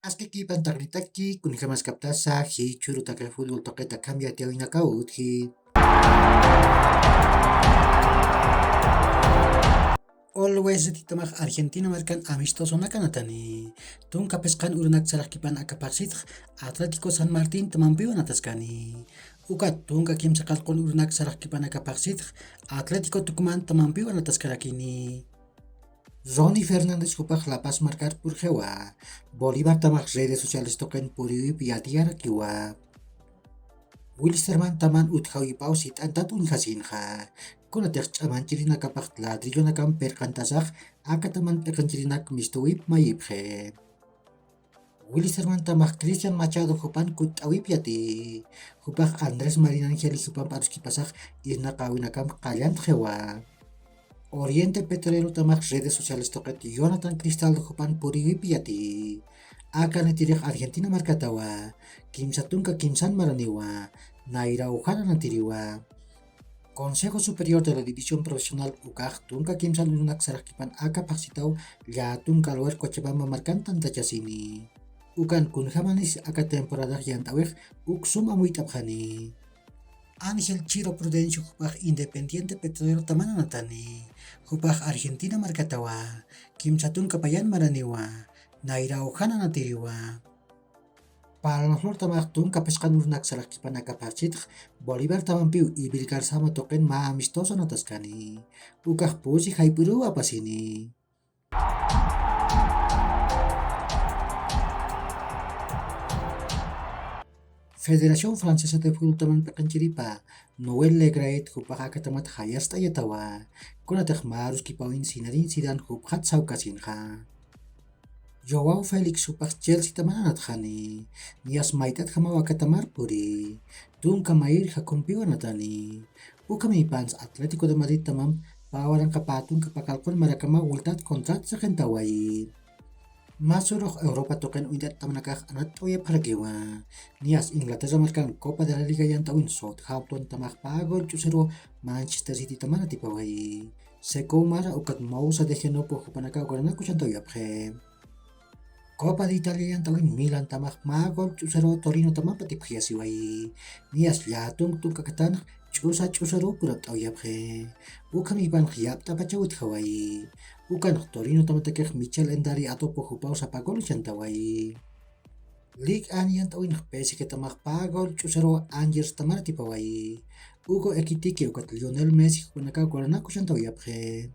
Askiki pantaklitaki kunikamas kaptasaji churutaka fútbol toqueta cambia tiawinakautji. Always titamaj Argentina marcan amistoso nakanatani. Tunka pescan urunak sarajkipan akapaxit Atlético San Martín tamampiwan ataskani. Ukat tunka kimsa kalkon urunak sarajkipan akapaxit Atlético Tucumán tamampiwan ataskarakini. Ronnie Fernández Jupaj La Paz marcar Purjewa. Bolívar tamaj redes sociales token puriwi piatiara kiwa. Wilstermann taman utjawi pausit antatun hasinja. Kunatek chaman chirina kapak ladrillo nakam perkantasaj akataman pekanchirinak mistuwip mayipje. Wilstermann tamaj Cristian Machado Jupan kutawi piati. Jupaj Andrés Marín Angel Jupan paruski pasaj irna kawinakam kalyan jewa. Oriente Petrolero tamak redes sociales toket Jonathan Cristaldo Jupan puriwi piati. Akan netirek Argentina markatawa. Kimsatun ka kimsan maraniwa. Naira Ujana nantiriwa. Consejo Superior de la División Profesional UCAJ tunka kimsan unak sarakipan aka paksitaw yatun kalwer Cochabamba markan tantachasini. Ukan kunjamanis aka temporada yang tawek uksum amuitapjani. Ángel Chiro Prudencio Jupaj Independiente Petrolero Tamananatani. Jupaj Argentina markatawa. Kimsatun kapayan maraniwa. Naira Ujana nantiriwa. Palmaflor tamak tun kapeskan urnak sarakipan akapasit Bolívar tamampiu ibilkar sama token ma amistoso nataskani. Ukah pusi haipuru apa sini. Federación Francesa de Fútbol taman pekanchiripa Noel Le Graet jupaj akatamat hayasta yatawa. Kunatek marus kipawin sinarin sidan juphat saukasinja. Joao Felix Supaj Chelsea tamananat jani. Nias maitat hama wakatamar puri. Tunka mair hakumpiwanatani. Ukami pans Atlético de Madrid tamam pawaran kapatun kapakalkon marakama ultat kontrat sa kentawai. Masurok Europa token uidat tamanakah anat oya paragiwa. Nias Inglaterra markan Copa de la Liga yang tawin Southampton tamak pagol chusero Manchester City tamanati pawai. Seko mara ukat mausa de Genopo hupanaka ukarana kuchanto yapre. Copa de Italia yang tawin Milan tamak magol chusero Torino tamak patip hiasiwai. Nias yatung tung kakatan chusa chusero purap tau yapre. Ukami pan hiap tapachawit hawai. Ukan Torino tamatakek Michel Endari atau pohupau sa pagol chantawai. League an yang tawin pesike tamak pagol chusero Angers tamarati pawai. Uko ekitiki ukat Lionel Messi hupanaka ukarana kuchanto yapre.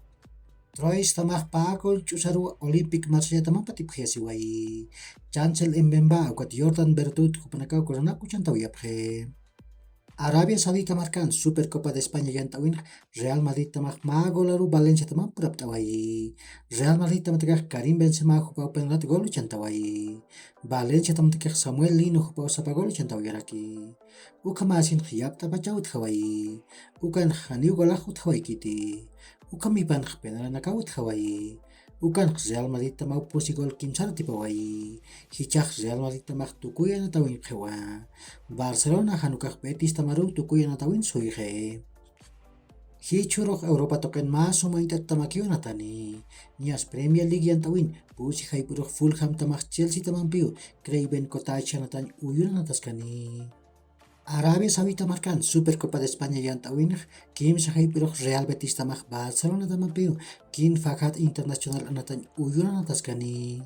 Troyes tamak pagol chusaro Olympic Marseille tamak patip hiasiwai. Chancel Mbemba ukat Jordan Bertut hupanaka ukarana kuchanto yapre. Arabia Saudita markan Super Copa de España yang tawin Real Madrid tamak magolaru Valencia tamak purap tawai. Real Madrid tamatakak Karim Benzema hupau penalti gol chantawai. Valencia tamatakak Samuel Lino hupau sapagol chantawai raki. Ukamasin hiap tapachawit hawai. Ukan haniu golahut hawai kiti. Ukami pan penala nakawit hawai. Ukan Real Madrid tamau pusi gol kimsar tipawai. Hichak Real Madrid tamak tukuya na tawin kewa. Barcelona hanukak Betis tamaru tukuya na tawin suige. Hichurok Europa token mas sumaitat tamakiyo natani. Nias Premier League yang tawin pusi haipurok Fulham tamak Chelsea tamampiu Craven Cottage natan uyun nataskani. Arabia Saudita markan Super Copa de España yang tawin kim sahay pirok Real Betis tamak Barcelona tamapiu kin fakat internasional anatan uyun nataskani.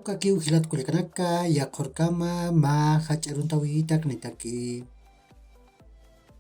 Kakiu hilat kulikanaka yakor kama ma hacharun tawi tak nitaki.